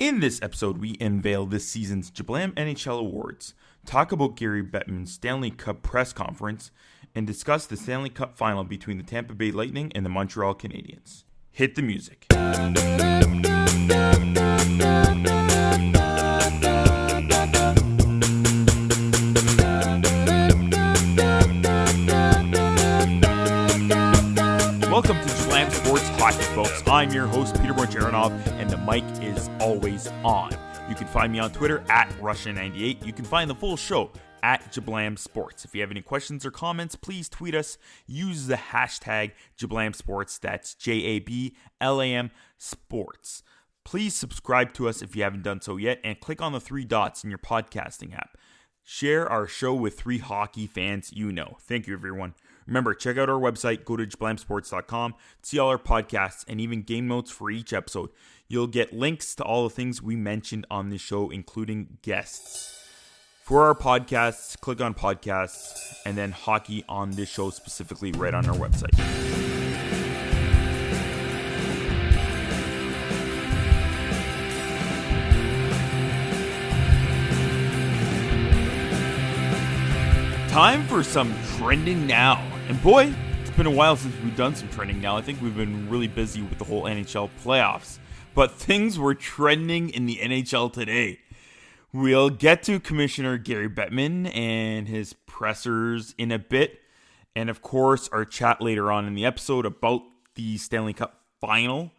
In this episode, we unveil this season's Jablam NHL awards, talk about Gary Bettman's Stanley Cup press conference, and discuss the Stanley Cup Final between the Tampa Bay Lightning and the Montreal Canadiens. Hit the music. Welcome to Jablam Sports Hockey, folks. I'm your host, Peter Borjaranov, and the mic is always on. You can find me on Twitter at Russia98. You can find the full show at Jablam Sports. If you have any questions or comments, please tweet us. Use the hashtag Jablam Sports. That's JABLAM Sports. Please subscribe to us if you haven't done so yet, and click on the three dots in your podcasting app. Share our show with three hockey fans you know. Thank you, everyone. Remember, check out our website, go to jablamsports.com, see all our podcasts, and even game notes for each episode. You'll get links to all the things we mentioned on this show, including guests. For our podcasts, click on podcasts, and then hockey on this show specifically right on our website. Time for some trending now. And boy, it's been a while since we've done some trending now. I think we've been really busy with the whole NHL playoffs. But things were trending in the NHL today. We'll get to Commissioner Gary Bettman and his pressers in a bit. And of course, our chat later on in the episode about the Stanley Cup Final.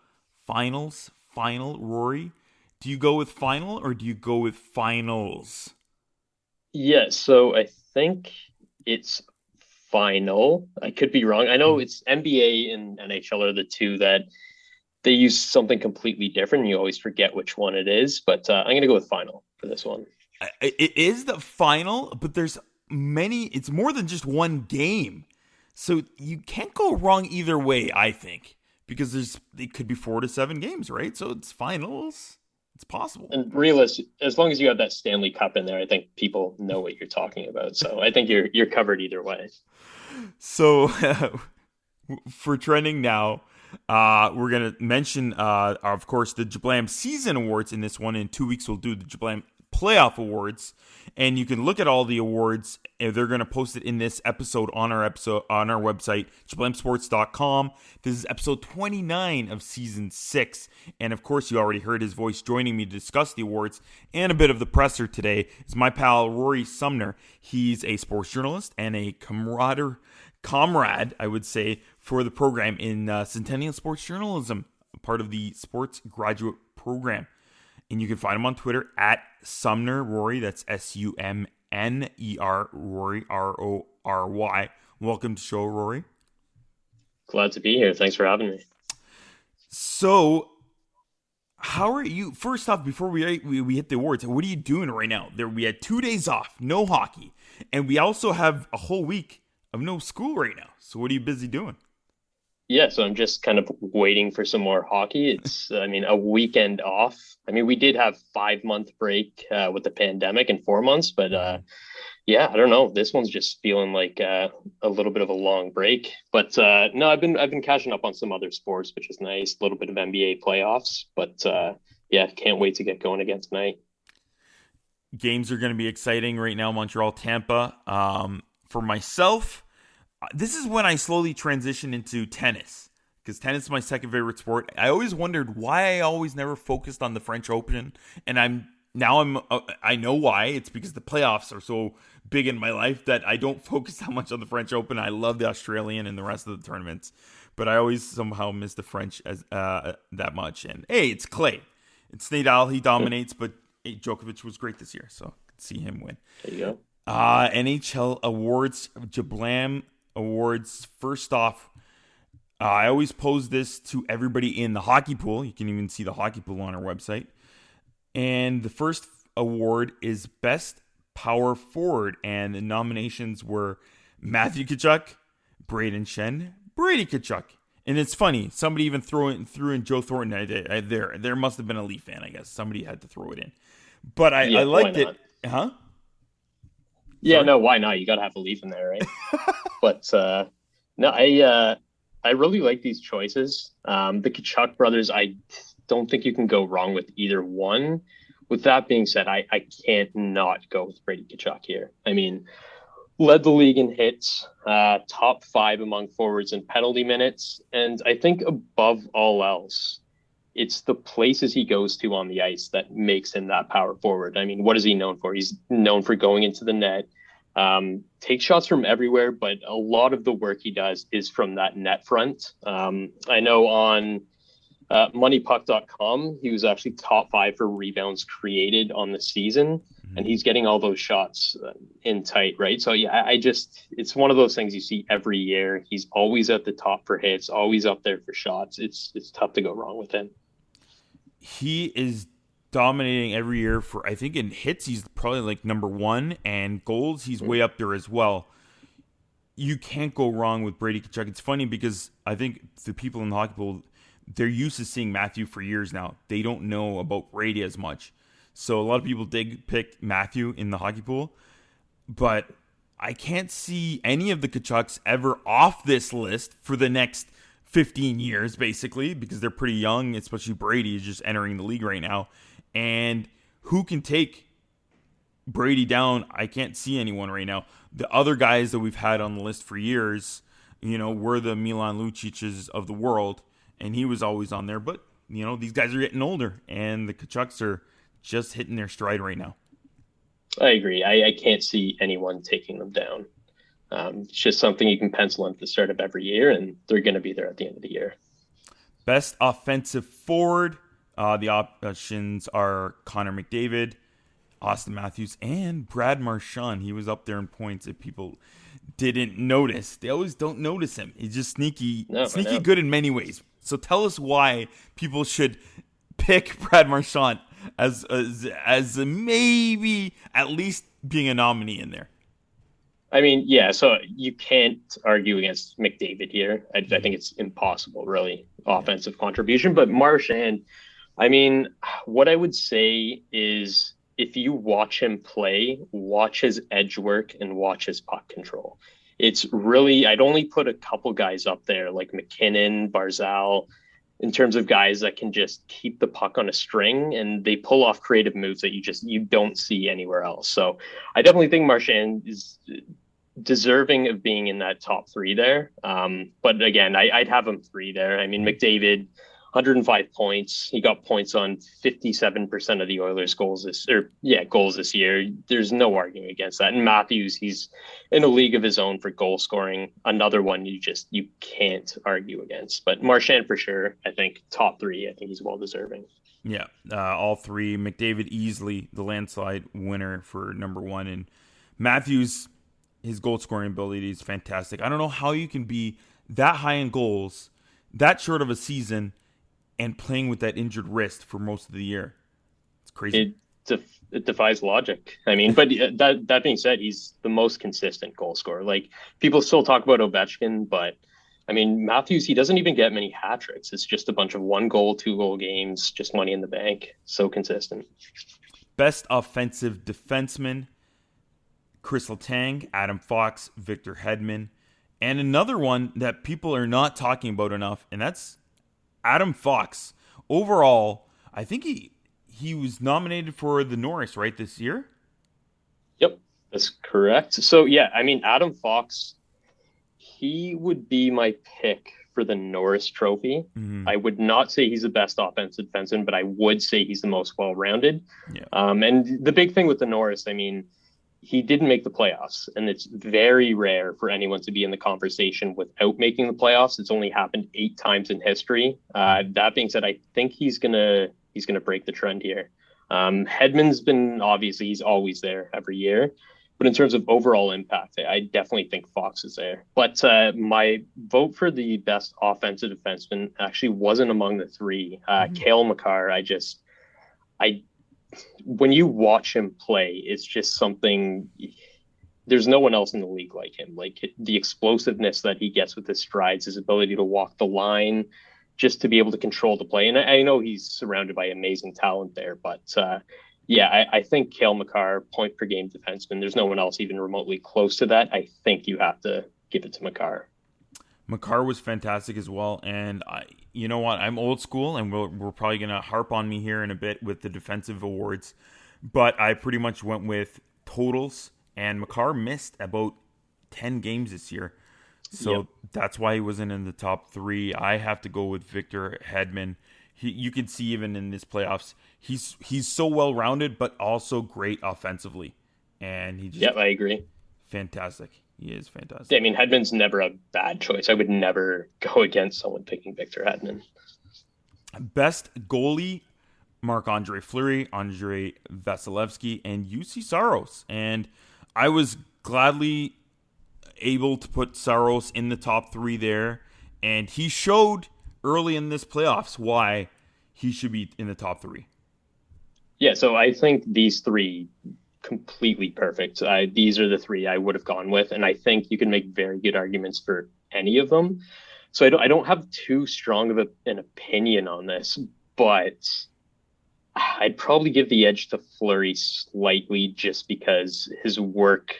Final. Rory, do you go with final or do you go with finals? Yeah, so I think it's final. I could be wrong. I know it's NBA and NHL are the two that they use something completely different. You always forget which one it is, but I'm going to go with final for this one. It is the final, but there's many. It's more than just one game. So you can't go wrong either way, I think, because it could be 4 to 7 games, right? So it's finals. It's possible. And realistic, as long as you have that Stanley Cup in there, I think people know what you're talking about. So I think you're covered either way. So for trending now, we're going to mention, of course, the Jablam Season Awards in this one. In 2 weeks, we'll do the Jablam Playoff Awards. And you can look at all the awards. They're going to post it in this episode on our website, jablamsports.com. This is episode 29 of season 6. And of course, you already heard his voice joining me to discuss the awards and a bit of the presser today is my pal Rory Sumner. He's a sports journalist and a comrade, I would say, for the program in Centennial Sports Journalism, part of the sports graduate program. And you can find him on Twitter at Sumner Rory. That's SUMNER Rory, RORY. Welcome to the show, Rory. Glad to be here. Thanks for having me. So, how are you? First off, before we hit the awards, what are you doing right now? We had 2 days off, no hockey, and we also have a whole week of no school right now. So, what are you busy doing? Yeah, so I'm just kind of waiting for some more hockey. It's, a weekend off. We did have 5-month break with the pandemic and 4 months, but I don't know. This one's just feeling like a little bit of a long break. But no, I've been catching up on some other sports, which is nice. A little bit of NBA playoffs, but can't wait to get going again tonight. Games are going to be exciting right now. Montreal, Tampa. For myself, this is when I slowly transition into tennis, because tennis is my second favorite sport. I always wondered why I always never focused on the French Open, and I know why. It's because the playoffs are so big in my life that I don't focus that much on the French Open. I love the Australian and the rest of the tournaments, but I always somehow miss the French as that much. And hey, it's clay. It's Nadal. He dominates, but Djokovic was great this year, so I could see him win. There you go. NHL awards, Jablam awards. First off, I always pose this to everybody in the hockey pool. You can even see the hockey pool on our website. And the first award is Best Power Forward. And the nominations were Matthew Tkachuk, Braden Shen, Brady Tkachuk. And it's funny, somebody even threw in Joe Thornton. There must have been a Leaf fan, I guess. Somebody had to throw it in. But I liked it. Huh? Yeah, sorry? No, why not? You got to have a Leaf in there, right? But no, I really like these choices. The Tkachuk brothers, I don't think you can go wrong with either one. With that being said, I can't not go with Brady Tkachuk here. I mean, led the league in hits, top 5 among forwards in penalty minutes, and I think above all else, it's the places he goes to on the ice that makes him that power forward. I mean, what is he known for? He's known for going into the net, take shots from everywhere, but a lot of the work he does is from that net front. I know on moneypuck.com, he was actually top 5 for rebounds created on the season, and he's getting all those shots in tight, right? So yeah, it's one of those things you see every year. He's always at the top for hits, always up there for shots. It's tough to go wrong with him. He is dominating every year for, I think in hits, he's probably like number 1, and goals, he's way up there as well. You can't go wrong with Brady Tkachuk. It's funny because I think the people in the hockey pool, they're used to seeing Matthew for years now. They don't know about Brady as much. So a lot of people did pick Matthew in the hockey pool, but I can't see any of the Tkachuks ever off this list for the next 15 years, basically, because they're pretty young, especially Brady is just entering the league right now. And who can take Brady down? I can't see anyone right now. The other guys that we've had on the list for years, were the Milan Lucic's of the world, and he was always on there. But, these guys are getting older, and the Tkachuks are just hitting their stride right now. I agree. I can't see anyone taking them down. It's just something you can pencil in at the start of every year, and they're going to be there at the end of the year. Best offensive forward. The options are Connor McDavid, Austin Matthews, and Brad Marchand. He was up there in points if people didn't notice. They always don't notice him. He's just sneaky good in many ways. So tell us why people should pick Brad Marchand as maybe at least being a nominee in there. I mean, yeah, so you can't argue against McDavid here. I think it's impossible, really, offensive contribution. But Marchand, I mean, what I would say is if you watch him play, watch his edge work and watch his puck control. It's really, I'd only put a couple guys up there like McKinnon, Barzal, in terms of guys that can just keep the puck on a string and they pull off creative moves that you don't see anywhere else. So I definitely think Marchand is deserving of being in that top 3 there. But again, I'd have him 3 there. I mean, McDavid, 105 points. He got points on 57% of the Oilers' goals this year. There's no arguing against that. And Matthews, he's in a league of his own for goal scoring. Another one you can't argue against. But Marchand for sure, I think top 3. I think he's well deserving. Yeah, all 3. McDavid easily the landslide winner for number 1, and Matthews, his goal scoring ability is fantastic. I don't know how you can be that high in goals, that short of a season, and playing with that injured wrist for most of the year. It's crazy. It defies logic. I mean, but that being said, he's the most consistent goal scorer. Like, people still talk about Ovechkin, but I mean, Matthews, he doesn't even get many hat tricks. It's just a bunch of 1-goal, 2-goal games, just money in the bank. So consistent. Best offensive defenseman, Chris Letang, Adam Fox, Victor Hedman, and another one that people are not talking about enough, and that's Adam Fox. Overall, I think he was nominated for the Norris, right, this year? Yep, that's correct. So, yeah, I mean, Adam Fox, he would be my pick for the Norris Trophy. Mm-hmm. I would not say he's the best offensive defenseman, but I would say he's the most well-rounded. Yeah. And the big thing with the Norris, I mean, he didn't make the playoffs, and it's very rare for anyone to be in the conversation without making the playoffs. It's only happened 8 times in history. That being said, I think he's gonna break the trend here. Hedman's been, obviously, he's always there every year, but in terms of overall impact, I definitely think Fox is there. But my vote for the best offensive defenseman actually wasn't among the 3. Cale Makar, when you watch him play, it's just something. There's no one else in the league like him. Like, the explosiveness that he gets with his strides, his ability to walk the line, just to be able to control the play. And I know he's surrounded by amazing talent there, but I think Cale Makar, point per game defenseman, there's no one else even remotely close to that. I think you have to give it to Makar. Makar was fantastic as well. And you know what? I'm old school, and we're probably going to harp on me here in a bit with the defensive awards. But I pretty much went with totals, and Makar missed about 10 games this year. So that's why he wasn't in the top 3. I have to go with Victor Hedman. You can see even in this playoffs, he's so well-rounded, but also great offensively. And he just... I agree. Fantastic. He is fantastic. I mean, Hedman's never a bad choice. I would never go against someone picking Victor Hedman. Best goalie, Marc-Andre Fleury, Andrei Vasilevsky, and UC Saros. And I was gladly able to put Saros in the top 3 there. And he showed early in this playoffs why he should be in the top 3. Yeah, so I think these 3 completely perfect. These are the 3 I would have gone with, and I think you can make very good arguments for any of them. So I don't have too strong of an opinion on this, but I'd probably give the edge to Fleury slightly, just because his work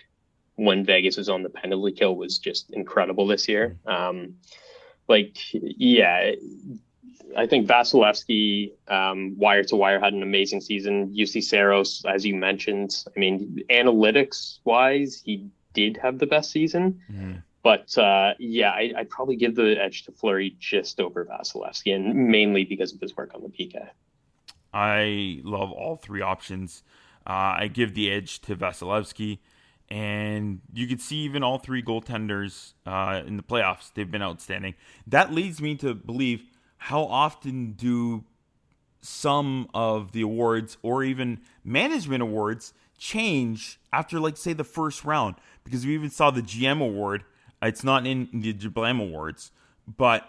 when Vegas was on the penalty kill was just incredible this year. I think Vasilevsky, wire to wire, had an amazing season. UC Saros, as you mentioned, I mean, analytics wise, he did have the best season. But I'd probably give the edge to Fleury just over Vasilevsky, and mainly because of his work on the PK. I love all 3 options. I give the edge to Vasilevsky, and you can see even all 3 goaltenders in the playoffs, they've been outstanding. That leads me to believe, how often do some of the awards or even management awards change after, like, say, the first round? Because we even saw the GM award. It's not in the Jablam awards, but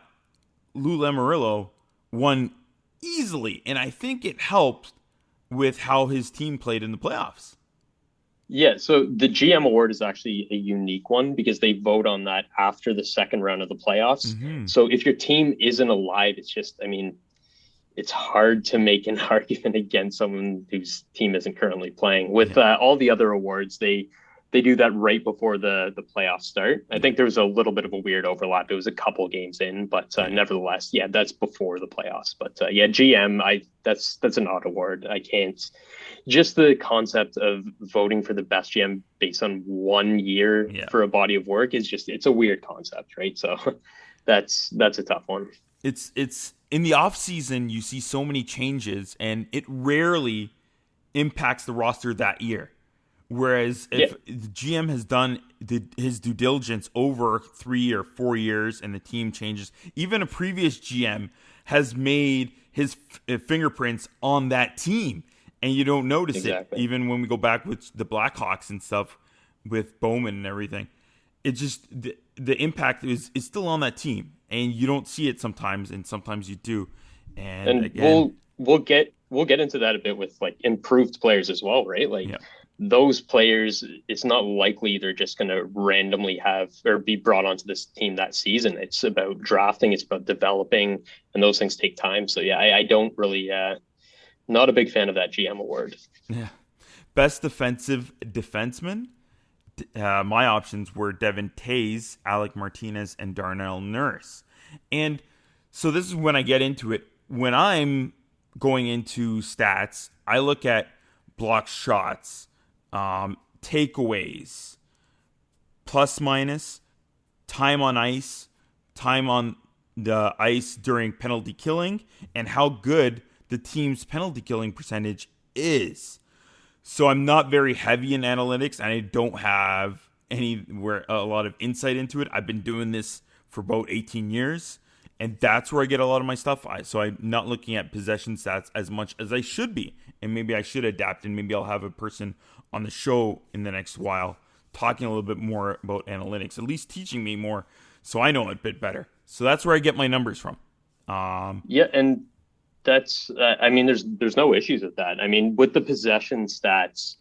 Lou Lamoriello won easily, and I think it helped with how his team played in the playoffs. Yeah, so the GM award is actually a unique one because they vote on that after the second round of the playoffs. So if your team isn't alive, it's just, I mean, it's hard to make an argument against someone whose team isn't currently playing. With all the other awards, they do that right before the playoffs start. I think there was a little bit of a weird overlap. It was a couple games in, but nevertheless, that's before the playoffs. But GM, that's an odd award. I can't. Just the concept of voting for the best GM based on 1 year for a body of work is just, it's a weird concept, right? So that's a tough one. It's in the off season, you see so many changes, and it rarely impacts the roster that year. Whereas if the GM has done his due diligence over 3 or 4 years and the team changes, even a previous GM has made his fingerprints on that team, and you don't notice it. Even when we go back with the Blackhawks and stuff with Bowman and everything, it just the impact is still on that team, and you don't see it sometimes, and sometimes you do. And again, we'll get into that a bit with, like, improved players as well, right? Like, those players, it's not likely they're just going to randomly have or be brought onto this team that season. It's about drafting, it's about developing, and those things take time. So I don't really, not a big fan of that GM award. Yeah. Best defensive defenseman. My options were Devin Tays, Alec Martinez, and Darnell Nurse. And so this is when I get into it. When I'm going into stats, I look at block shots, takeaways, plus minus, time on ice, time on the ice during penalty killing, and how good the team's penalty killing percentage is. So I'm not very heavy in analytics, and I don't have a lot of insight into it. I've been doing this for about 18 years, and that's where I get a lot of my stuff. So I'm not looking at possession stats as much as I should be, and maybe I should adapt, and maybe I'll have a person on the show in the next while talking a little bit more about analytics, at least teaching me more so I know it a bit better. So that's where I get my numbers from. And that's, I mean, there's no issues with that. I mean, with the possession stats,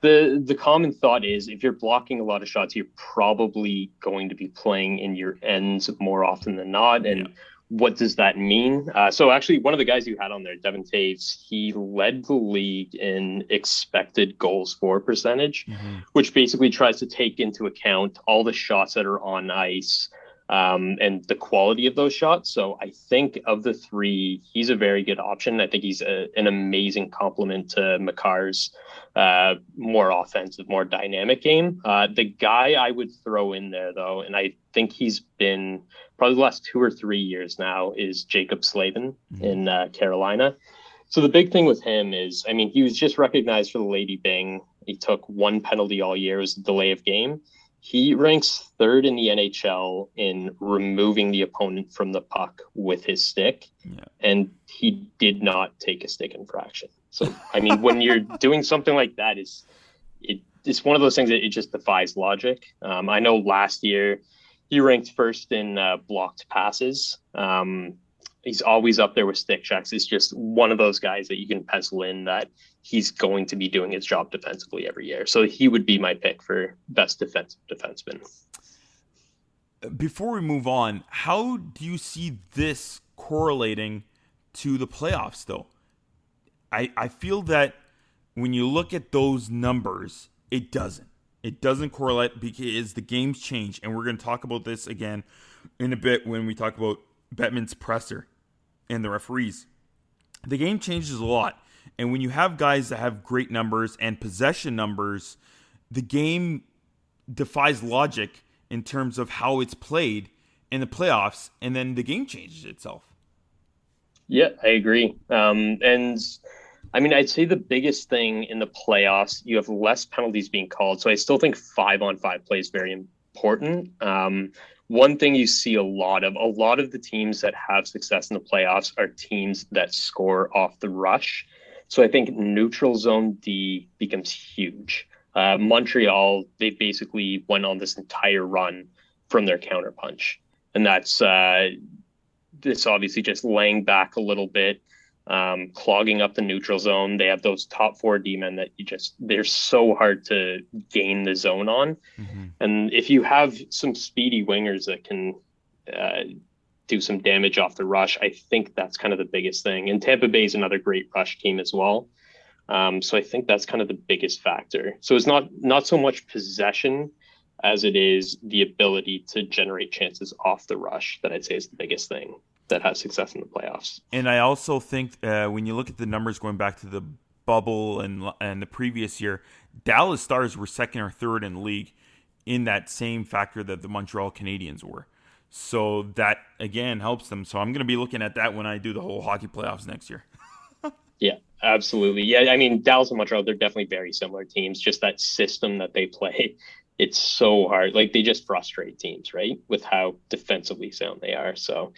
the common thought is if you're blocking a lot of shots, you're probably going to be playing in your ends more often than not. And what does that mean? So actually, one of the guys you had on there, Devin Taves, he led the league in expected goals for percentage, which basically tries to take into account all the shots that are on ice, and the quality of those shots. So I think of the three, he's a very good option. I think he's an amazing complement to Makar's more offensive, more dynamic game. The guy I would throw in there, though, and I think he's been probably the last 2 or 3 years now, is Jacob Slavin in Carolina. So the big thing with him is, I mean, he was just recognized for the Lady Byng. He took one penalty all year, it was a delay of game. He ranks third in the NHL in removing the opponent from the puck with his stick, and he did not take a stick infraction. So, I mean, when you're doing something like that, it's one of those things that it just defies logic. I know last year he ranked first in blocked passes. He's always up there with stick checks. It's just one of those guys that you can pencil in that he's going to be doing his job defensively every year. So he would be my pick for best defensive defenseman. Before we move on, how do you see this correlating to the playoffs, though? I feel that when you look at those numbers, it doesn't. It doesn't correlate because the games change. And we're going to talk about this again in a bit when we talk about Bettman's presser and the referees. The game changes a lot. And when you have guys that have great numbers and possession numbers, the game defies logic in terms of how it's played in the playoffs, and then the game changes itself. Yeah, I agree. And I mean, I'd say the biggest thing in the playoffs, you have less penalties being called. So I still think 5-on-5 play is very important. One thing you see a lot of the teams that have success in the playoffs are teams that score off the rush. So I think neutral zone D becomes huge. Montreal, they basically went on this entire run from their counterpunch. And that's this obviously just laying back a little bit, clogging up the neutral zone. They have those top 4 D-men that they're so hard to gain the zone on. Mm-hmm. And if you have some speedy wingers that can do some damage off the rush, I think that's kind of the biggest thing. And Tampa Bay is another great rush team as well. So I think that's kind of the biggest factor. So it's not so much possession as it is the ability to generate chances off the rush that I'd say is the biggest thing that has success in the playoffs. And I also think when you look at the numbers going back to the bubble and the previous year, Dallas Stars were second or third in the league in that same factor that the Montreal Canadiens were. So that, again, helps them. So I'm going to be looking at that when I do the whole hockey playoffs next year. Yeah, absolutely. Yeah, I mean, Dallas and Montreal, they're definitely very similar teams. Just that system that they play, it's so hard. Like, they just frustrate teams, right, with how defensively sound they are. So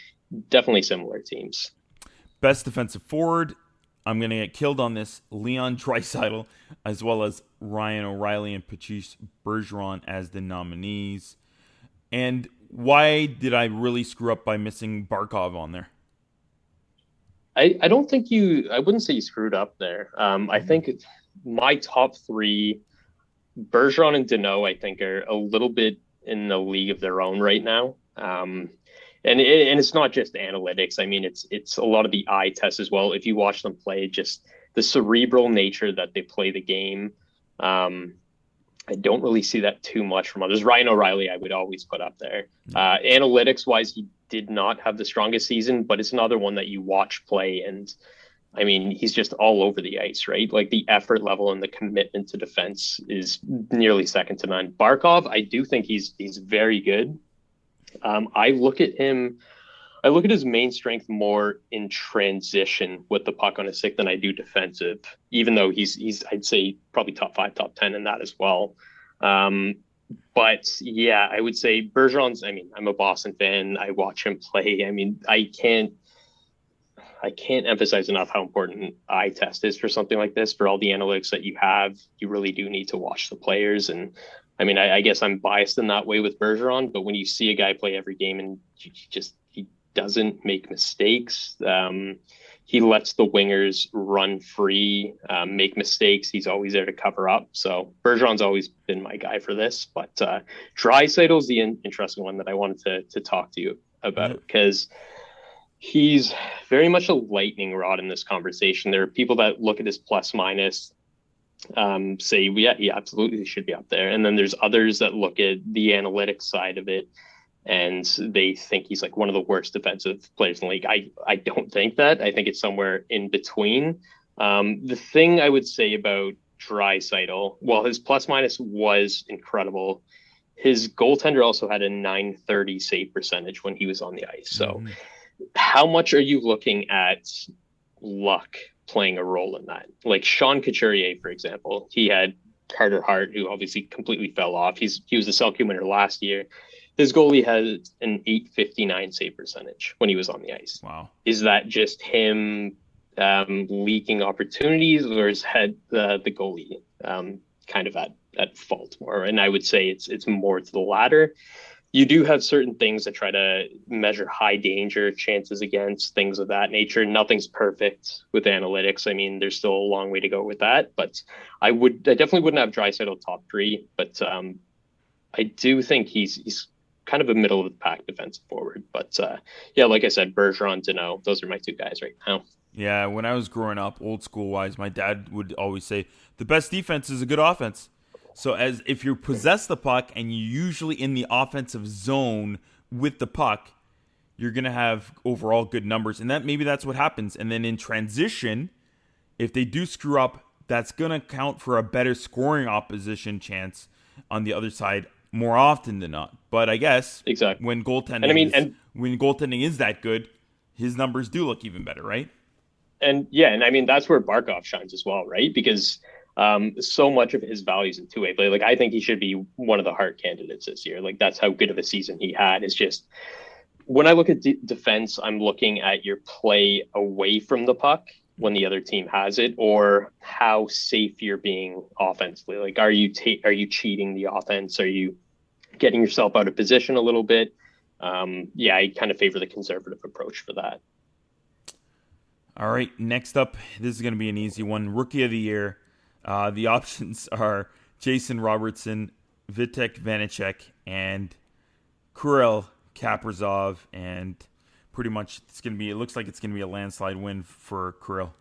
definitely similar teams. Best defensive forward, I'm going to get killed on this, Leon Draisaitl, as well as Ryan O'Reilly and Patrice Bergeron as the nominees. And why did I really screw up by missing Barkov on there? I don't think I wouldn't say you screwed up there. I think my top 3, Bergeron and Deneau, I think are a little bit in the league of their own right now. And it's not just analytics. I mean, it's a lot of the eye test as well. If you watch them play, just the cerebral nature that they play the game. I don't really see that too much from others. Ryan O'Reilly, I would always put up there. Analytics-wise, he did not have the strongest season, but it's another one that you watch play. And, I mean, he's just all over the ice, right? Like, the effort level and the commitment to defense is nearly second to none. Barkov, I do think he's very good. I look at his main strength more in transition with the puck on his stick than I do defensive, even though he's I'd say probably top 5, top 10 in that as well. But yeah, I would say Bergeron's, I mean, I'm a Boston fan. I watch him play. I mean, I can't emphasize enough how important eye test is for something like this. For all the analytics that you have, you really do need to watch the players. And I mean, I guess I'm biased in that way with Bergeron, but when you see a guy play every game and he doesn't make mistakes, he lets the wingers run free, make mistakes. He's always there to cover up. So Bergeron's always been my guy for this. But Draisaitl is the interesting one that I wanted to talk to you about, because he's very much a lightning rod in this conversation. There are people that look at his plus minus, say, yeah, he absolutely should be up there. And then there's others that look at the analytics side of it and they think he's like one of the worst defensive players in the league. I don't think that. I think it's somewhere in between. The thing I would say about Draisaitl, well, his plus minus was incredible. His goaltender also had a 930 save percentage when he was on the ice. So how much are you looking at luck playing a role in that? Like Sean Couturier, for example, he had Carter Hart, who obviously completely fell off. He was the Selke winner last year. His goalie had an 859 save percentage when he was on the ice. Wow. Is that just him leaking opportunities, or is the goalie kind of at fault more? And I would say it's more to the latter. You do have certain things that try to measure high danger chances against, things of that nature. Nothing's perfect with analytics. I mean, there's still a long way to go with that, but I definitely wouldn't have Draisaitl top 3, but I do think he's kind of a middle of the pack defensive forward. But yeah, like I said, Bergeron, Deneau, those are my 2 guys right now. Yeah, when I was growing up, old school wise, my dad would always say the best defense is a good offense. So as if you possess the puck and you're usually in the offensive zone with the puck, you're going to have overall good numbers. And maybe that's what happens. And then in transition, if they do screw up, that's going to count for a better scoring opposition chance on the other side more often than not. But I guess exactly when goaltending is that good, his numbers do look even better, right? And yeah, and I mean, that's where Barkov shines as well, right? Because so much of his values in two-way play. Like, I think he should be one of the Hart candidates this year. Like, that's how good of a season he had. It's just, when I look at defense, I'm looking at your play away from the puck when the other team has it, or how safe you're being offensively. Like, are you cheating the offense? Are you getting yourself out of position a little bit? Yeah, I kind of favor the conservative approach for that. All right, next up, this is going to be an easy one. Rookie of the Year. The options are Jason Robertson, Vitek Vanacek, and Kirill Kaprizov, and pretty much it looks like it's going to be a landslide win for Kirill.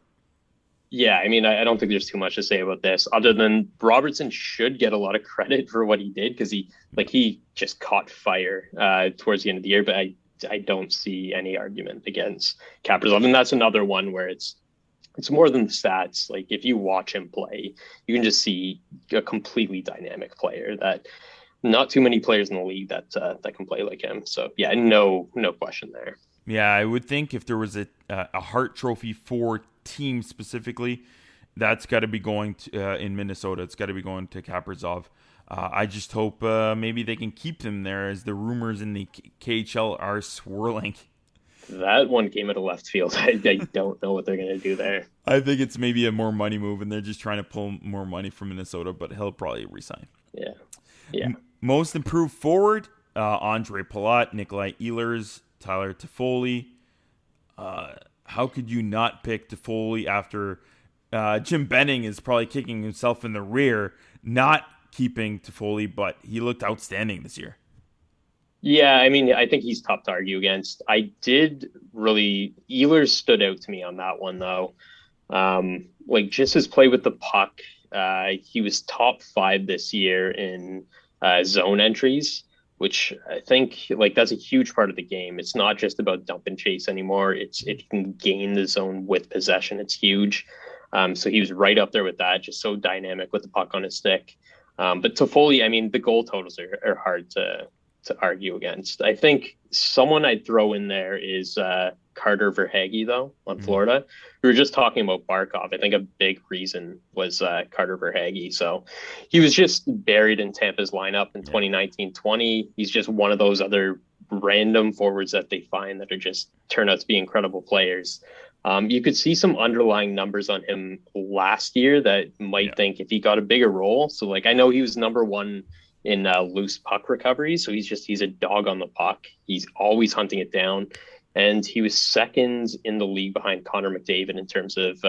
Yeah, I mean, I don't think there's too much to say about this, other than Robertson should get a lot of credit for what he did, because he just caught fire towards the end of the year, but I don't see any argument against Kaprizov. And that's another one where it's more than the stats. Like, if you watch him play, you can just see a completely dynamic player that not too many players in the league that can play like him. So yeah, no question there. Yeah, I would think if there was a Hart Trophy for team specifically, that's got to be going to, in Minnesota. It's got to be going to Kaprizov. I just hope maybe they can keep him there, as the rumors in the KHL are swirling. That one came out of left field. I don't know what they're going to do there. I think it's maybe a more money move, and they're just trying to pull more money from Minnesota, but he'll probably resign. Yeah. Most improved forward, Andre Palat, Nikolai Ehlers, Tyler Toffoli. How could you not pick Toffoli after Jim Benning is probably kicking himself in the rear, not keeping Toffoli, but he looked outstanding this year. Yeah, I mean, I think he's tough to argue against. Ehlers stood out to me on that one, though. Like, just his play with the puck, he was top 5 this year in zone entries, which I think, like, that's a huge part of the game. It's not just about dump and chase anymore. If you can gain the zone with possession, it's huge. So he was right up there with that, just so dynamic with the puck on his stick. But Toffoli, I mean, the goal totals are hard to argue against. I think someone I'd throw in there is Carter Verhaeghe, though, on Florida. We were just talking about Barkov. I think a big reason was Carter Verhaeghe. So he was just buried in Tampa's lineup in 2019-20. He's just one of those other random forwards that they find that are just turn out to be incredible players. You could see some underlying numbers on him last year that might think if he got a bigger role. So, like, I know he was number 1 in loose puck recovery. So he's a dog on the puck. He's always hunting it down. And he was second in the league behind Connor McDavid in terms of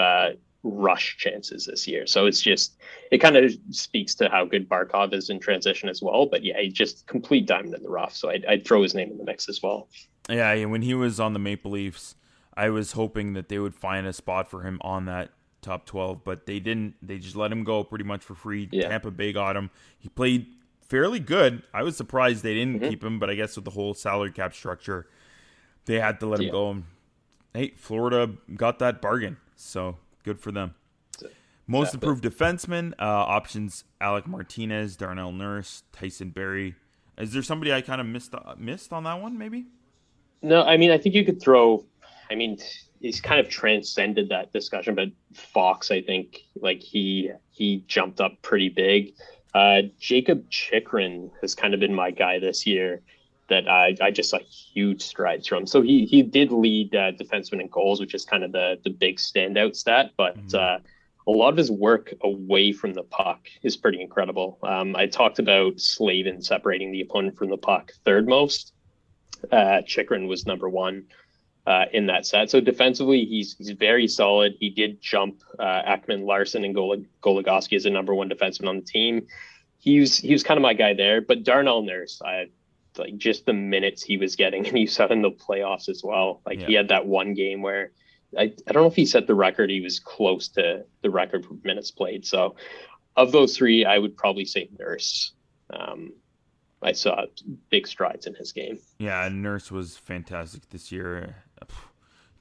rush chances this year. So it kind of speaks to how good Barkov is in transition as well. But yeah, he's just complete diamond in the rough. So I'd throw his name in the mix as well. Yeah, when he was on the Maple Leafs, I was hoping that they would find a spot for him on that top 12, but they didn't. They just let him go pretty much for free. Yeah. Tampa Bay got him. He played fairly good. I was surprised they didn't Mm-hmm. keep him, but I guess with the whole salary cap structure, they had to let him go. And, hey, Florida got that bargain, so good for them. Most improved defenseman, options Alec Martinez, Darnell Nurse, Tyson Berry. Is there somebody I kind of missed on that one, maybe? No, I mean, I think you could throw, I mean, he's kind of transcended that discussion, but Fox, I think, like he jumped up pretty big. Jacob Chikrin has kind of been my guy this year that I just saw huge strides from. So he did lead defenseman in goals, which is kind of the big standout stat, but a lot of his work away from the puck is pretty incredible. I talked about Slavin separating the opponent from the puck third most. Chikrin was number one in that set. So defensively, he's very solid. He did jump Ekman Larson and Goligoski as a number one defenseman on the team. He was kind of my guy there. But Darnell Nurse, like just the minutes he was getting, and you saw in the playoffs as well. Like he had that one game where I don't know if he set the record. He was close to the record for minutes played. So of those three, I would probably say Nurse. I saw big strides in his game. Yeah, Nurse was fantastic this year.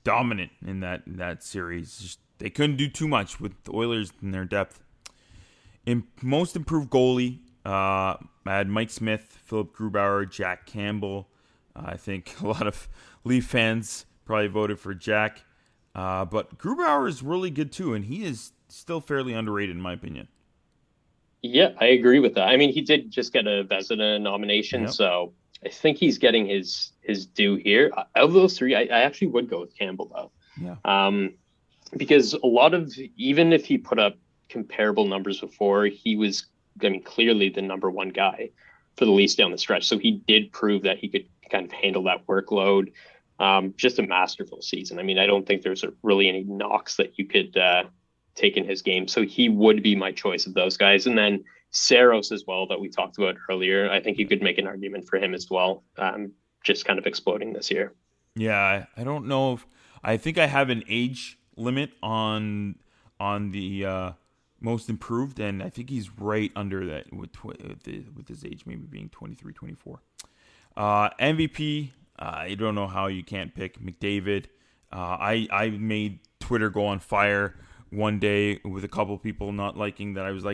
Dominant in that series. Just, they couldn't do too much with the Oilers in their depth. In most improved goalie, I had Mike Smith, Philip Grubauer, Jack Campbell. I think a lot of Leaf fans probably voted for Jack. But Grubauer is really good too, and he is still fairly underrated in my opinion. Yeah, I agree with that. I mean, he did just get a Vezina nomination, so I think he's getting his due here. Of those three, I actually would go with Campbell, though. Yeah. Because a lot of, even if he put up comparable numbers before, he was, I mean, clearly the number one guy for the Leafs down the stretch. So he did prove that he could kind of handle that workload. Just a masterful season. I mean, I don't think there's really any knocks that you could take in his game. So he would be my choice of those guys. And then Saros as well, that we talked about earlier. I think you could make an argument for him as well. Just kind of exploding this year. Yeah, I don't know if I think I have an age limit on the most improved, and I think he's right under that with his age maybe being 23, 24. MVP, I don't know how you can't pick McDavid. I made Twitter go on fire one day with a couple people not liking that. I was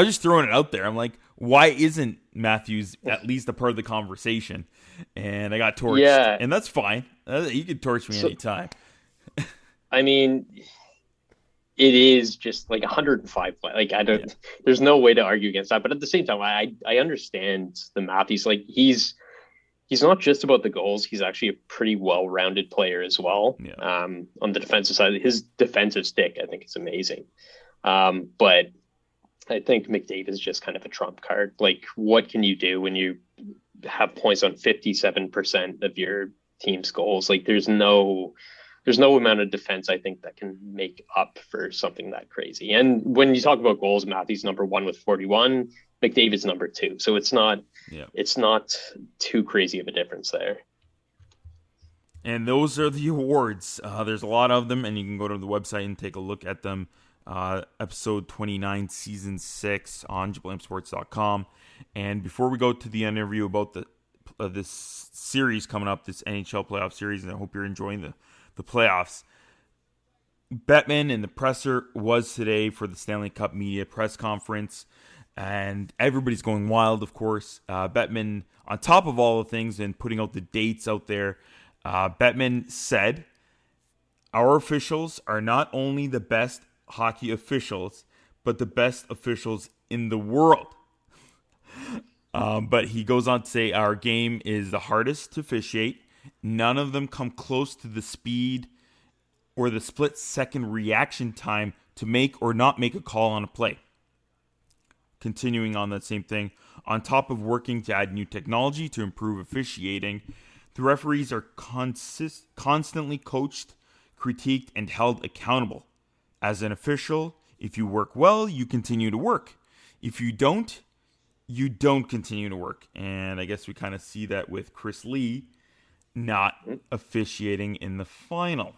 just throwing it out there. I'm like, why isn't Matthews at least a part of the conversation? And I got torched. Yeah. And that's fine. You can torch me anytime. I mean, it is just like 105. Like, there's no way to argue against that. But at the same time, I understand the math. He's not just about the goals. He's actually a pretty well-rounded player as well. Yeah. On the defensive side, his defensive stick, I think, is amazing. But I think McDavid is just kind of a trump card. Like, what can you do when you have points on 57% of your team's goals? Like, there's no amount of defense, I think, that can make up for something that crazy. And when you talk about goals, Matthew's number one with 41. McDavid's number two. So it's not too crazy of a difference there. And those are the awards. There's a lot of them, and you can go to the website and take a look at them. Episode 29, Season 6 on jablamsports.com. And before we go to the interview about this series coming up, this NHL playoff series, and I hope you're enjoying the playoffs, Bettman in the presser was today for the Stanley Cup media press conference. And everybody's going wild, of course. Bettman, on top of all the things and putting out the dates out there, Bettman said, our officials are not only the best hockey officials, but the best officials in the world. But he goes on to say, our game is the hardest to officiate. None of them come close to the speed or the split-second reaction time to make or not make a call on a play. Continuing on that same thing, on top of working to add new technology to improve officiating, the referees are constantly coached, critiqued, and held accountable. As an official, if you work well, you continue to work. If you don't continue to work. And I guess we kind of see that with Chris Lee not officiating in the final.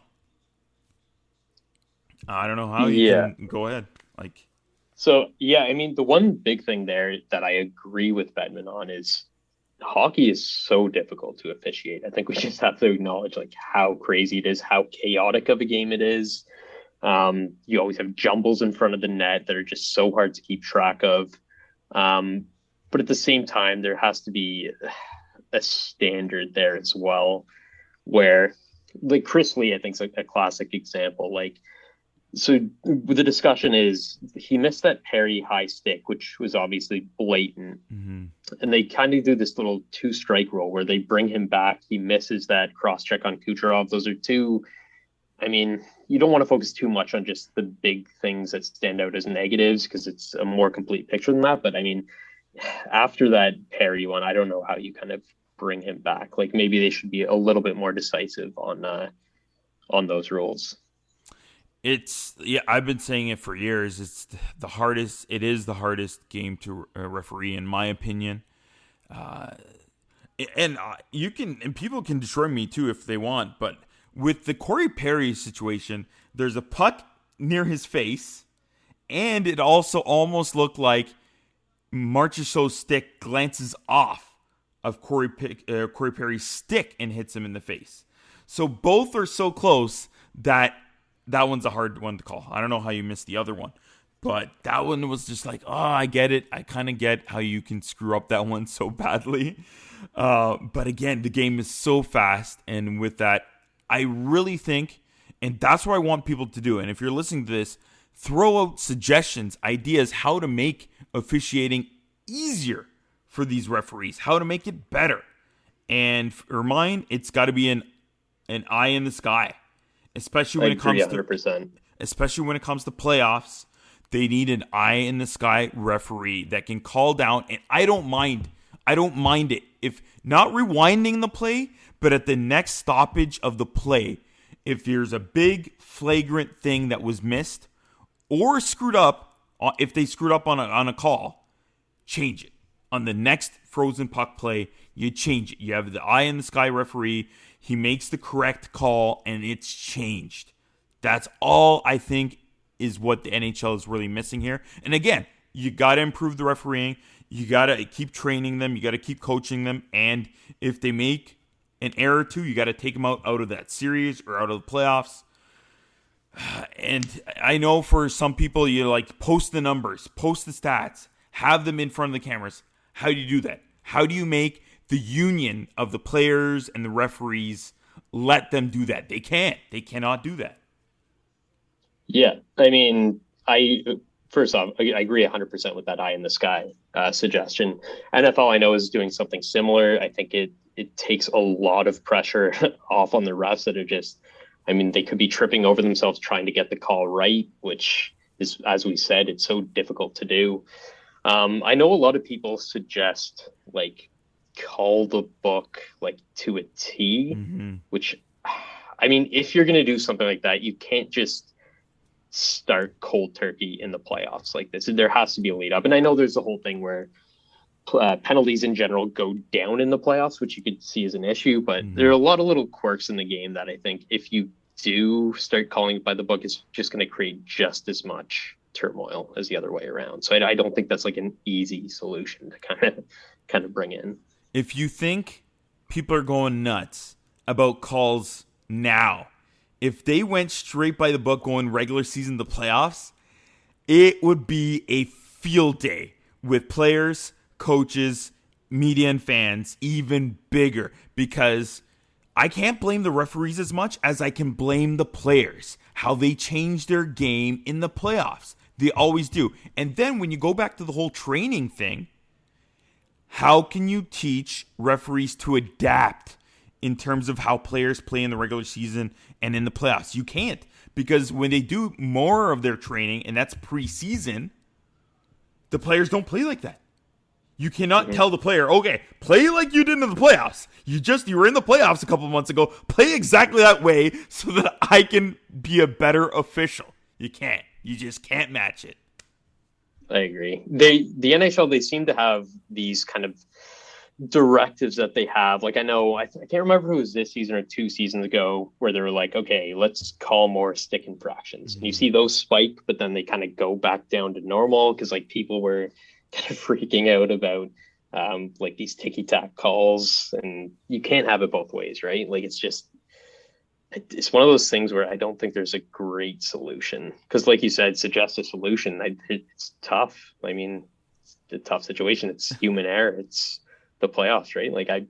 I don't know how you can go ahead. So, yeah, I mean, the one big thing there that I agree with Bettman on is hockey is so difficult to officiate. I think we just have to acknowledge like how crazy it is, how chaotic of a game it is. You always have jumbles in front of the net that are just so hard to keep track of. But at the same time, there has to be a standard there as well, where like Chris Lee, I think is like a classic example. Like, so the discussion is he missed that Perry high stick, which was obviously blatant. Mm-hmm. And they kind of do this little 2-strike rule where they bring him back. He misses that cross check on Kucherov. Those are two. I mean, you don't want to focus too much on just the big things that stand out as negatives because it's a more complete picture than that. But I mean, after that Perry one, I don't know how you kind of bring him back. Like maybe they should be a little bit more decisive on those rules. I've been saying it for years. It's the hardest. It is the hardest game to referee, in my opinion. And people can destroy me too if they want. But with the Corey Perry situation, there's a puck near his face, and it also almost looked like Marchessault's stick glances off of Corey Perry's stick and hits him in the face. So both are so close that one's a hard one to call. I don't know how you missed the other one, but that one was just like, oh, I get it. I kind of get how you can screw up that one so badly. But again, the game is so fast, and with that, I really think, and that's what I want people to do. And if you're listening to this, throw out suggestions, ideas, how to make officiating easier for these referees, how to make it better. And for mine, it's got to be an eye in the sky, especially when it comes 100%. Especially when it comes to playoffs. They need an eye in the sky referee that can call down, and I don't mind it if not rewinding the play, but at the next stoppage of the play, if there's a big flagrant thing that was missed or screwed up, if they screwed up on a call, change it. On the next frozen puck play, you change it. You have the eye in the sky referee. He makes the correct call, and it's changed. That's all I think is what the NHL is really missing here. And again, you got to improve the refereeing. You got to keep training them. You got to keep coaching them. And if they make an error or two, you got to take them out of that series or out of the playoffs. And I know for some people, you like post the numbers, post the stats, have them in front of the cameras. How do you do that? How do you make the union of the players and the referees let them do that? They can't. They cannot do that. Yeah, I mean, first off, I agree 100% with that eye in the sky suggestion. NFL, I know, is doing something similar. I think it takes a lot of pressure off on the refs that are just, I mean, they could be tripping over themselves trying to get the call right, which is, as we said, it's so difficult to do. I know a lot of people suggest like call the book like to a T, which, I mean, if you're going to do something like that, you can't just start cold turkey in the playoffs like this. There has to be a lead up. And I know there's the whole thing where penalties in general go down in the playoffs, which you could see as an issue, but there are a lot of little quirks in the game that I think if you do start calling it by the book, it's just going to create just as much turmoil as the other way around. So I don't think that's like an easy solution to kind of bring in. If you think people are going nuts about calls now, if they went straight by the book going regular season to playoffs, it would be a field day with players, coaches, media, and fans even bigger, because I can't blame the referees as much as I can blame the players, how they change their game in the playoffs. They always do. And then when you go back to the whole training thing, how can you teach referees to adapt in terms of how players play in the regular season and in the playoffs? You can't, because when they do more of their training, and that's preseason, the players don't play like that. You cannot tell the player, okay, play like you did in the playoffs. You were in the playoffs a couple months ago. Play exactly that way so that I can be a better official. You can't. You just can't match it. I agree. The NHL, they seem to have these kind of directives that they have. Like I know, I can't remember who it was this season or 2 seasons ago where they were like, okay, let's call more stick infractions. And you see those spike, but then they kind of go back down to normal because like people were kind of freaking out about like these ticky-tack calls, and you can't have it both ways, right? Like it's one of those things where I don't think there's a great solution because, like you said, suggest a solution. It's tough. I mean, it's a tough situation. It's human error. It's the playoffs, right? Like I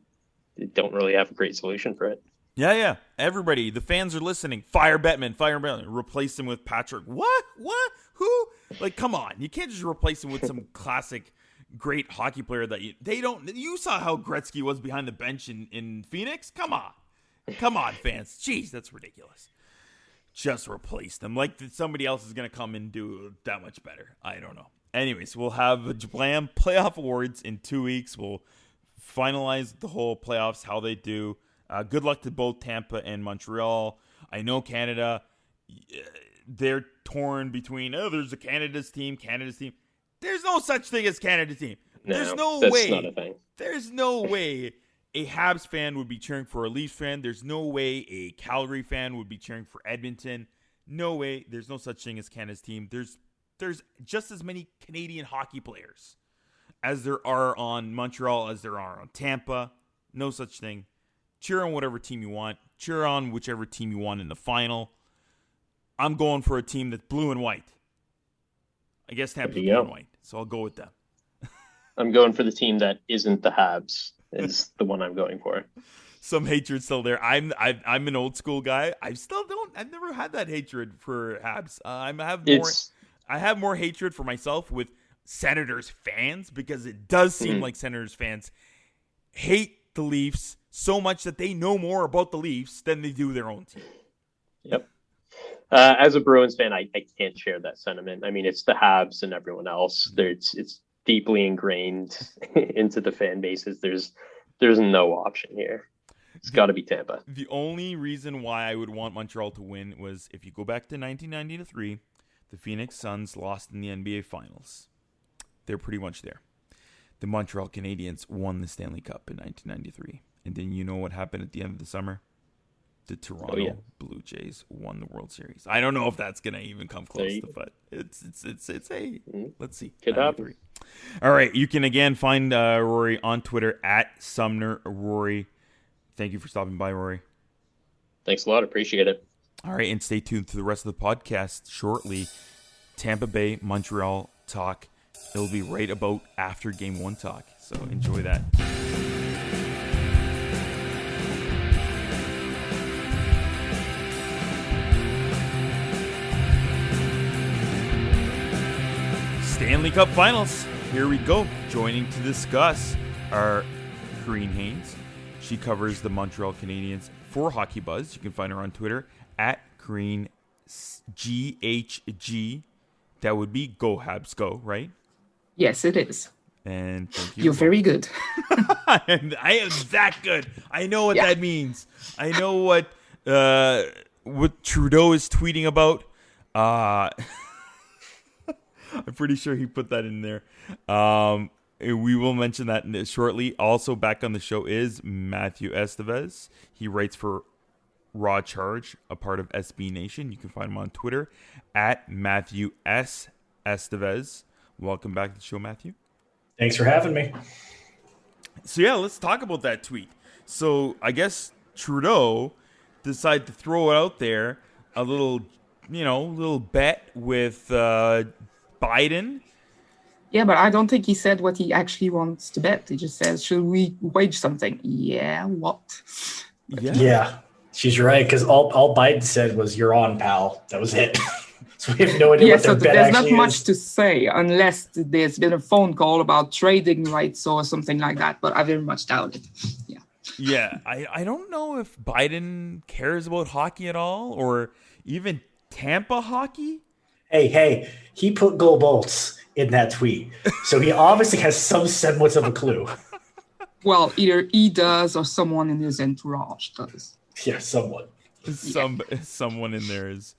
don't really have a great solution for it. Yeah. Everybody, the fans are listening. Fire Bettman. Replace him with Patrick. What? Who? Like, come on. You can't just replace him with some classic great hockey player that you saw how Gretzky was behind the bench in Phoenix? Come on, fans. Jeez, that's ridiculous. Just replace them. Like somebody else is going to come and do that much better. I don't know. Anyways, we'll have Jablam playoff awards in 2 weeks. We'll finalize the whole playoffs, how they do. Good luck to both Tampa and Montreal. I know Canada, they're torn between, there's a Canada's team. There's no such thing as Canada's team. There's no way. Not a thing. There's no way a Habs fan would be cheering for a Leafs fan. There's no way a Calgary fan would be cheering for Edmonton. No way. There's no such thing as Canada's team. There's just as many Canadian hockey players as there are on Montreal as there are on Tampa. No such thing. Cheer on whatever team you want. Cheer on whichever team you want in the final. I'm going for a team that's blue and white. I guess Tampa's blue and white, so I'll go with them. I'm going for the team that isn't the Habs. Is the one I'm going for. Some hatred still there. I'm an old school guy. I've never had that hatred for Habs. I have more hatred for myself with Senators fans because it does seem like Senators fans hate the Leafs so much that they know more about the Leafs than they do their own team. Yep. As a Bruins fan, I can't share that sentiment. I mean, it's the Habs and everyone else. It's deeply ingrained into the fan bases. There's no option here. It's got to be Tampa. The only reason why I would want Montreal to win was if you go back to 1993, the Phoenix Suns lost in the NBA Finals. They're pretty much there. The Montreal Canadiens won the Stanley Cup in 1993. And then you know what happened at the end of the summer? The Toronto Blue Jays won the World Series. I don't know if that's going to even come close to, but it's let's see. Could happen. All right. You can again find Rory on Twitter at Sumner Rory. Thank you for stopping by, Rory. Thanks a lot. Appreciate it. All right. And stay tuned to the rest of the podcast shortly. Tampa Bay, Montreal talk. It'll be right about after Game 1 talk. So enjoy that. Stanley Cup Finals. Here we go. Joining to discuss are Karine Hains. She covers the Montreal Canadiens for Hockey Buzz. You can find her on Twitter at Karine GHG. That would be Go Habs Go, right? Yes, it is. And thank you. You're very good. I am that good. I know what that means. I know what Trudeau is tweeting about. I'm pretty sure he put that in there. We will mention that shortly. Also back on the show is Matthew Esteves. He writes for Raw Charge, a part of SB Nation. You can find him on Twitter at Matthew S. Esteves. Welcome back to the show, Matthew. Thanks for having me. So yeah, let's talk about that tweet. So I guess Trudeau decided to throw it out there, a little bet with Biden. Yeah, but I don't think he said what he actually wants to bet. He just says, should we wage something? Yeah, what? Yeah, she's right, because all Biden said was, you're on, pal. That was it. So we have no idea what their bet there's actually not much to say unless there's been a phone call about trading rights or something like that, but I very much doubt it. Yeah. Yeah, I don't know if Biden cares about hockey at all, or even Tampa hockey. Hey, he put goal bolts in that tweet, so he obviously has some semblance of a clue. Well, either he does or someone in his entourage does. Yeah, someone. Someone in there is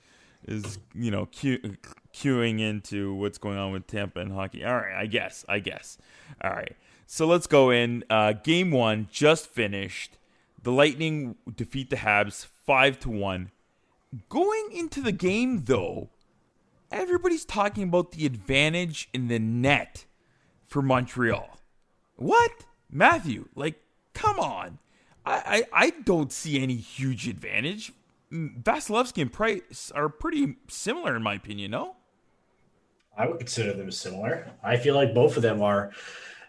is queuing into what's going on with Tampa and hockey. All right, I guess. All right, so let's go in. Game 1 just finished. The Lightning defeat the Habs 5-1. Going into the game, though, everybody's talking about the advantage in the net for Montreal. What? Matthew, come on. I don't see any huge advantage. Vasilevsky and Price are pretty similar, in my opinion, no? I would consider them similar. I feel like both of them are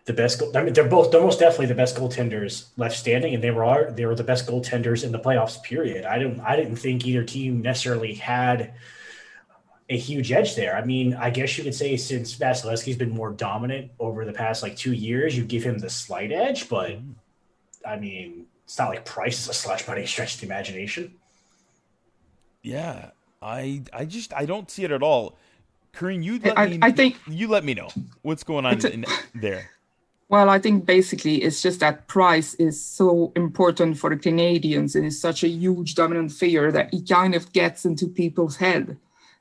the best. They're most definitely the best goaltenders left standing, and they were the best goaltenders in the playoffs. Period. I didn't think either team necessarily had a huge edge there. I mean, I guess you could say since Vasilevsky's been more dominant over the past 2 years, you give him the slight edge, but I mean, it's not like Price is a slush by any stretch of the imagination. Yeah, I don't see it at all. Karine, you let me know what's going on in there. Well, I think basically it's just that Price is so important for the Canadiens and is such a huge dominant figure that he kind of gets into people's head.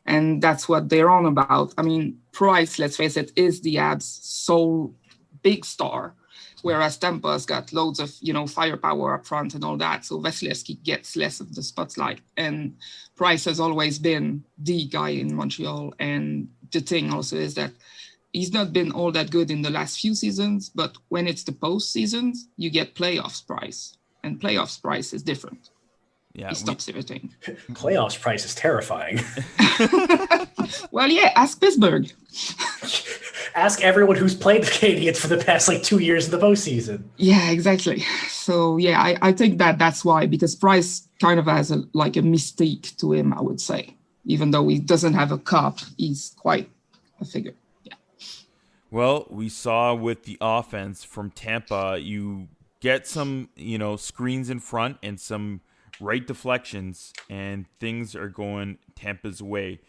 And that's what they're on about. I mean, Price, let's face it, is the Habs' sole big star, whereas Tampa's got loads of, firepower up front and all that. So Vasilevsky gets less of the spotlight. And Price has always been the guy in Montreal. And the thing also is that he's not been all that good in the last few seasons, but when it's the postseasons, you get playoffs Price. And playoffs Price is different. Yeah, he stops everything. Playoffs Price is terrifying. Well, yeah, ask Pittsburgh. Ask everyone who's played the Canadiens for the past 2 years in the postseason. Yeah, exactly. So, yeah, I think that's why, because Price kind of has a mystique to him, I would say. Even though he doesn't have a cup, he's quite a figure. Yeah. Well, we saw with the offense from Tampa, you get some, screens in front and some right deflections, and things are going Tampa's way.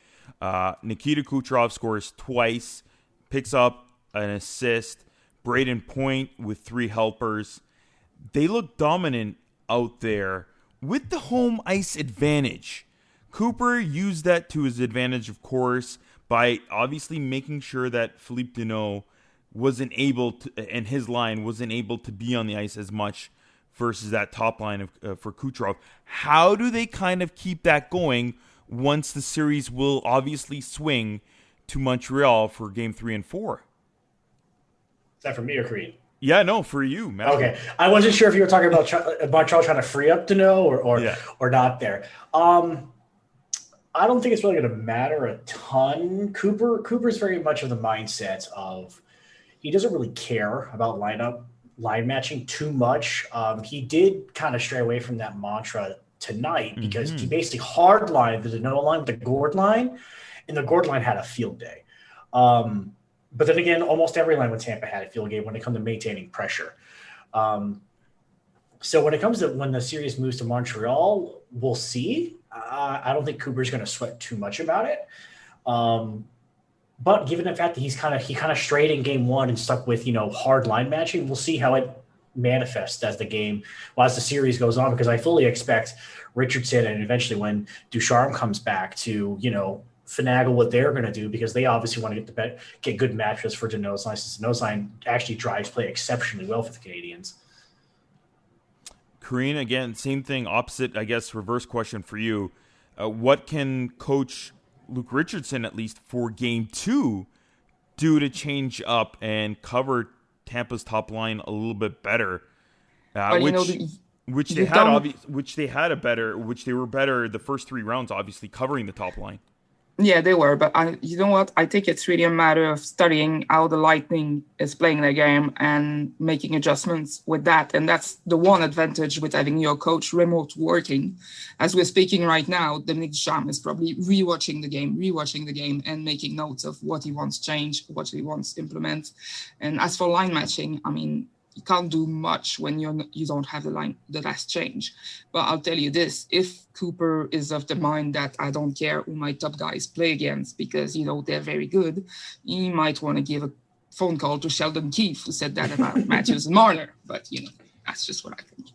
Nikita Kucherov scores twice, picks up an assist. Braden Point with 3 helpers. They look dominant out there with the home ice advantage. Cooper used that to his advantage, of course, by obviously making sure that Philippe Deneau wasn't able to, and his line wasn't able to be on the ice as much versus that top line for Kucherov. How do they kind of keep that going once the series will obviously swing to Montreal for Game 3 and 4? Is that for me or Karine? Yeah, no, for you, Matt. Okay. I wasn't sure if you were talking about Montreal trying to free up Deneau or not there. I don't think it's really going to matter a ton. Cooper's very much of the mindset of he doesn't really care about line matching too much. He did kind of stray away from that mantra tonight because he basically hardlined the Deneau line with the Gord line, and the Gord line had a field day. But then again, almost every line with Tampa had a field day when it comes to maintaining pressure. So when it comes to when the series moves to Montreal, we'll see. I don't think Cooper's going to sweat too much about it. But given the fact that he kind of strayed in Game 1 and stuck with hard line matching, we'll see how it manifests as the series goes on. Because I fully expect Richardson and eventually when Ducharme comes back to finagle what they're going to do, because they obviously want to get good matchups for Deneau's line, since Deneau's line actually drives play exceptionally well for the Canadiens. Karine, again, same thing, opposite, I guess, reverse question for you. What can Coach Luke Richardson, at least for Game 2, do to change up and cover Tampa's top line a little bit better? Which they were better the first 3 rounds, obviously covering the top line. Yeah, they were. But you know what? I think it's really a matter of studying how the Lightning is playing their game and making adjustments with that. And that's the one advantage with having your coach remote working. As we're speaking right now, Dominic Ducharme is probably rewatching the game and making notes of what he wants change, what he wants implement. And as for line matching, I mean, you can't do much when you don't have the last change. But I'll tell you this, if Cooper is of the mind that I don't care who my top guys play against because, they're very good, he might want to give a phone call to Sheldon Keefe, who said that about Matthews and Marner. But, that's just what I think.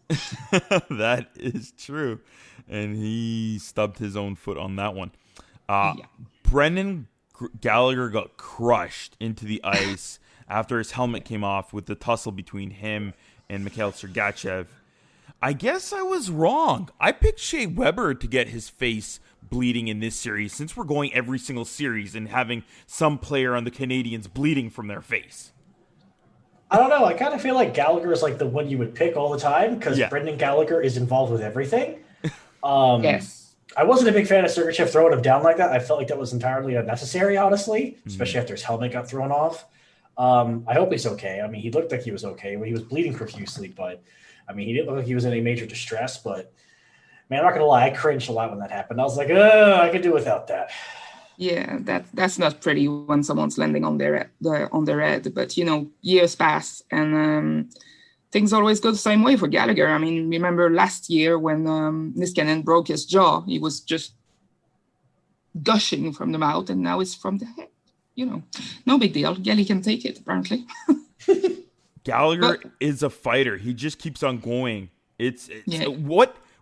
That is true. And he stubbed his own foot on that one. Brendan Gallagher got crushed into the ice after his helmet came off with the tussle between him and Mikhail Sergachev. I guess I was wrong. I picked Shea Weber to get his face bleeding in this series, since we're going every single series and having some player on the Canadiens bleeding from their face. I don't know. I kind of feel like Gallagher is like the one you would pick all the time because Brendan Gallagher is involved with everything. Yes. I wasn't a big fan of Sergachev throwing him down like that. I felt like that was entirely unnecessary, honestly, especially after his helmet got thrown off. I hope he's okay. I mean, he looked like he was okay when he was bleeding profusely, but I mean, he didn't look like he was in any major distress. But man, I'm not gonna lie, I cringed a lot when that happened. I was like, I could do without that. Yeah, that's not pretty when someone's landing on their head. But years pass, and things always go the same way for Gallagher. I mean, remember last year when Niskanen broke his jaw, he was just gushing from the mouth, and now it's from the head. No big deal. Gally can take it, apparently. Gallagher is a fighter. He just keeps on going.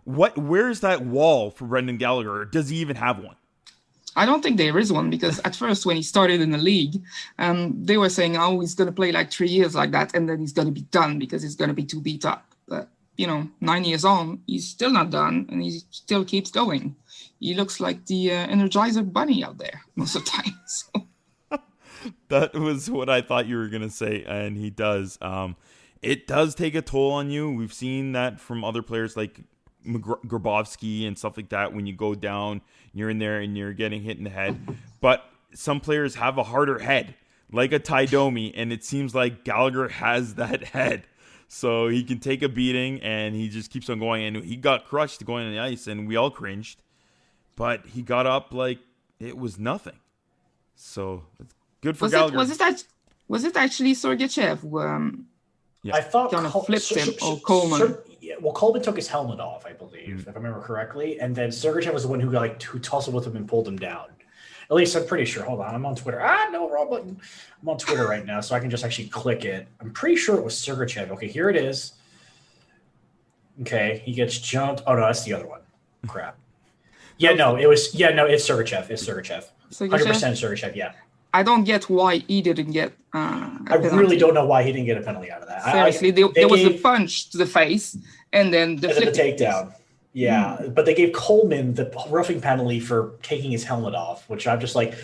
Where's that wall for Brendan Gallagher? Or does he even have one? I don't think there is one, because at first when he started in the league, they were saying, he's going to play like 3 years like that, and then he's going to be done because he's going to be too beat up. But, 9 years on, he's still not done, and he still keeps going. He looks like the Energizer Bunny out there most of the time. So. That was what I thought you were going to say, and he does. It does take a toll on you. We've seen that from other players like Grabowski and stuff like that. When you go down, you're in there and you're getting hit in the head. But some players have a harder head, like a Ty Domi, and it seems like Gallagher has that head. So he can take a beating, and he just keeps on going. And he got crushed going on the ice, and we all cringed. But he got up like it was nothing. So it's good for Gallagher. Was it actually Sergachev who I thought kind of flipped him, or Coleman? Coleman took his helmet off, I believe, if I remember correctly, and then Sergachev was the one who tussled with him and pulled him down. At least I'm pretty sure. Hold on, I'm on Twitter. No, wrong button. I'm on Twitter right now, so I can just actually click it. I'm pretty sure it was Sergachev. Okay, here it is. Okay, he gets jumped. Oh no, that's the other one. Crap. It's Sergachev. It's Sergachev. 100% Sergachev. Yeah. I don't get why he didn't get. I really don't know why he didn't get a penalty out of that. Seriously, there was a punch to the face, and then the takedown. Yeah, but they gave Coleman the roughing penalty for taking his helmet off, which I'm just like,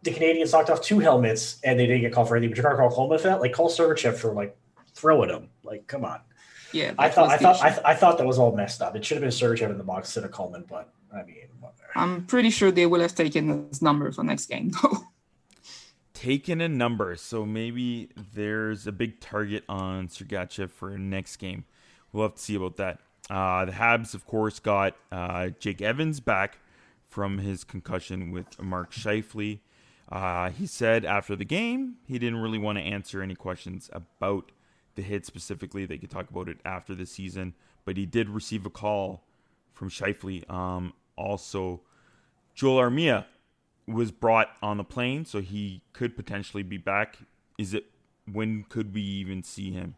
the Canadiens knocked off 2 helmets and they didn't get called for anything. But you're gonna call Coleman for that? Like, call Sergachev for like throwing him. Like, come on. Yeah, I thought that was all messed up. It should have been Sergachev in the box instead of Coleman, but I mean, whatever. I'm pretty sure they will have taken his number for next game, though. Taken a number, so maybe there's a big target on Sergachev for next game. We'll have to see about that. The Habs, of course, got Jake Evans back from his concussion with Mark Scheifele. He said after the game he didn't really want to answer any questions about the hit specifically. They could talk about it after the season, but he did receive a call from Scheifele. Also, Joel Armia was brought on the plane, so he could potentially be back. When could we even see him,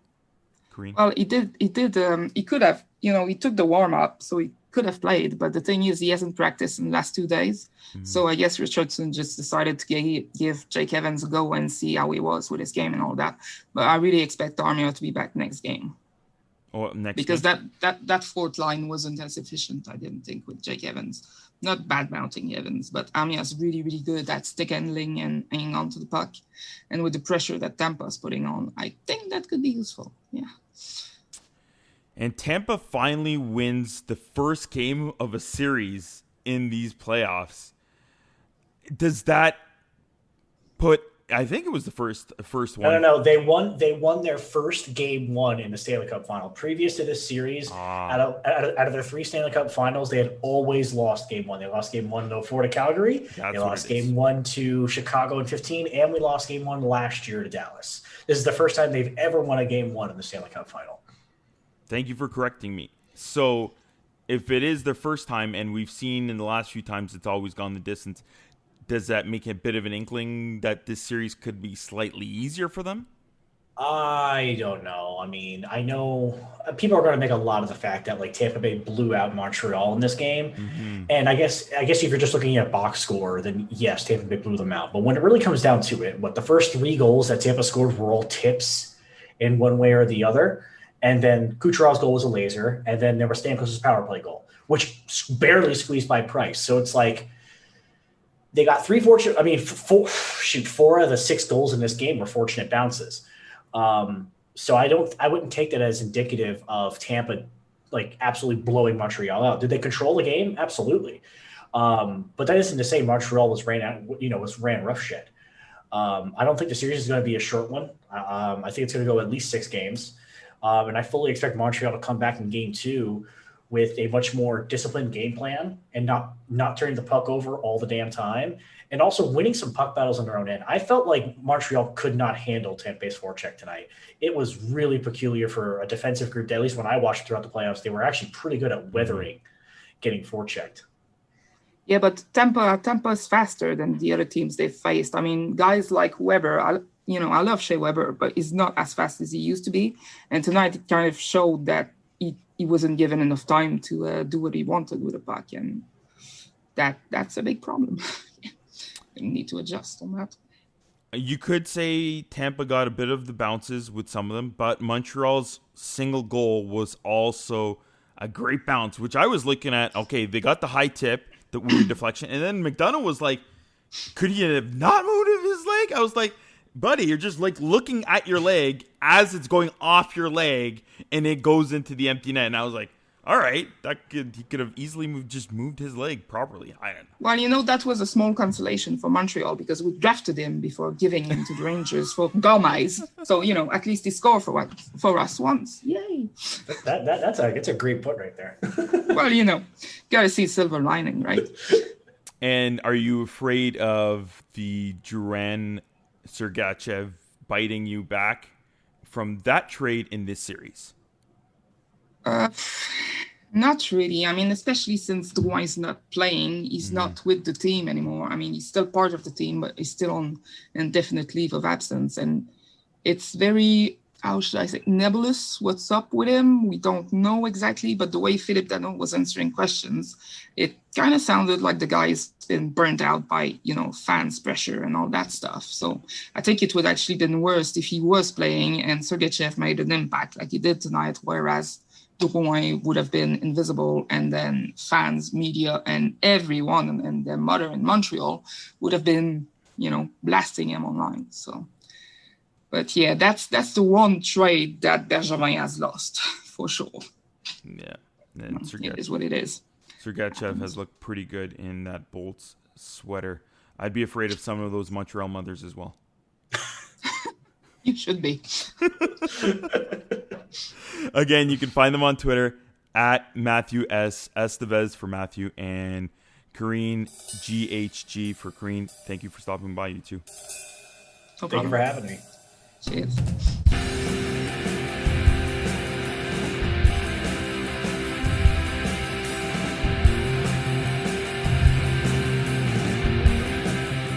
Karine? Well, he could have, he took the warm-up, so he could have played, but the thing is, he hasn't practiced in the last 2 days. Mm-hmm. So I guess Richardson just decided to give Jake Evans a go and see how he was with his game and all that. But I really expect Armia to be back next game. Because that fourth line wasn't as efficient, I didn't think, with Jake Evans. Not bad-mouthing Evans, but Armia's really, really good at stick handling and hanging on to the puck. And with the pressure that Tampa's putting on, I think that could be useful. Yeah. And Tampa finally wins the first game of a series in these playoffs. Does that put... I think it was the first one. No. They won their first game 1 in the Stanley Cup Final. Previous to this series, out of their 3 Stanley Cup Finals, they had always lost game 1. They lost game 1 in 04 to Calgary. They lost game 1 to Chicago in 15, and we lost game 1 last year to Dallas. This is the first time they've ever won a game 1 in the Stanley Cup Final. Thank you for correcting me. So if it is their first time, and we've seen in the last few times it's always gone the distance, does that make a bit of an inkling that this series could be slightly easier for them? I don't know. I mean, I know people are going to make a lot of the fact that like Tampa Bay blew out Montreal in this game. Mm-hmm. And I guess if you're just looking at box score, then yes, Tampa Bay blew them out. But when it really comes down to it, the first 3 goals that Tampa scored were all tips in one way or the other. And then Kucherov's goal was a laser. And then there was Stamkos' power play goal, which barely squeezed by Price. So it's like they got 4 out of the 6 goals in this game were fortunate bounces. So I wouldn't take that as indicative of Tampa like absolutely blowing Montreal out. Did they control the game? Absolutely. But that isn't to say Montreal was ran roughshod. I don't think the series is going to be a short one. I think it's going to go at least 6 games. And I fully expect Montreal to come back in game 2 with a much more disciplined game plan and not turning the puck over all the damn time, and also winning some puck battles on their own end. I felt like Montreal could not handle Tampa Bay's forecheck tonight. It was really peculiar for a defensive group that, at least when I watched throughout the playoffs, they were actually pretty good at weathering getting forechecked. Yeah, but Tampa is faster than the other teams they faced. I mean, guys like Weber, I love Shea Weber, but he's not as fast as he used to be. And tonight it kind of showed that he wasn't given enough time to do what he wanted with the puck, and that's a big problem. They need to adjust on that. You could say Tampa got a bit of the bounces with some of them, but Montreal's single goal was also a great bounce, which I was looking at. Okay, they got the high tip, the weird deflection, and then McDonough was like, could he have not moved his leg? I was like, buddy, you're just like looking at your leg as it's going off your leg and it goes into the empty net. And I was like, all right, he could have easily moved his leg properly. I don't know. Well, that was a small consolation for Montreal because we drafted him before giving him to the Rangers for Gomez. So, at least he scored for us once. Yay. That's a great put right there. Well, gotta see silver lining, right? And are you afraid of the Duran Sergachev biting you back from that trade in this series? Not really. I mean, especially since Duran is not playing, he's not with the team anymore. I mean, he's still part of the team, but he's still on indefinite leave of absence. And it's very, how should I say, nebulous what's up with him. We don't know exactly, but the way Philippe Danault was answering questions, it kind of sounded like the guy's been burnt out by, fans' pressure and all that stuff. So I think it would actually been worse if he was playing and Sergachev made an impact like he did tonight, whereas Duran would have been invisible, and then fans, media, and everyone and their mother in Montreal would have been, blasting him online. So, but yeah, that's the one trade that Bergevin has lost for sure. Yeah, and it is what it is. Sergachev has looked pretty good in that Bolts sweater. I'd be afraid of some of those Montreal mothers as well. You should be. Again, you can find them on Twitter at Matthew S. Esteves for Matthew, and Karine GHG for Karine. Thank you for stopping by, you two. Thank you for having me. Cheers.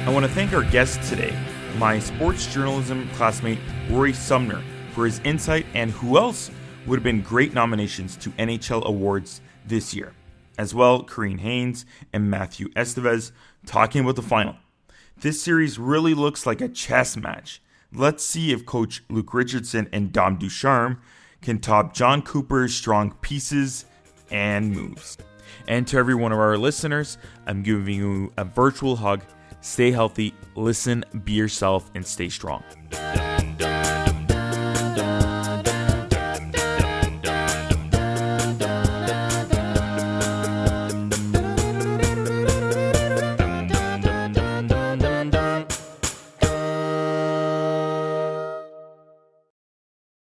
I want to thank our guest today, my sports journalism classmate Rory Sumner, for his insight and who else would have been great nominations to NHL awards this year. As well, Karine Hains and Matthew Esteves talking about the final. This series really looks like a chess match. Let's see if Coach Luke Richardson and Dom Ducharme can top Jon Coopers' strong pieces and moves. And to every one of our listeners, I'm giving you a virtual hug. Stay healthy, listen, be yourself, and stay strong.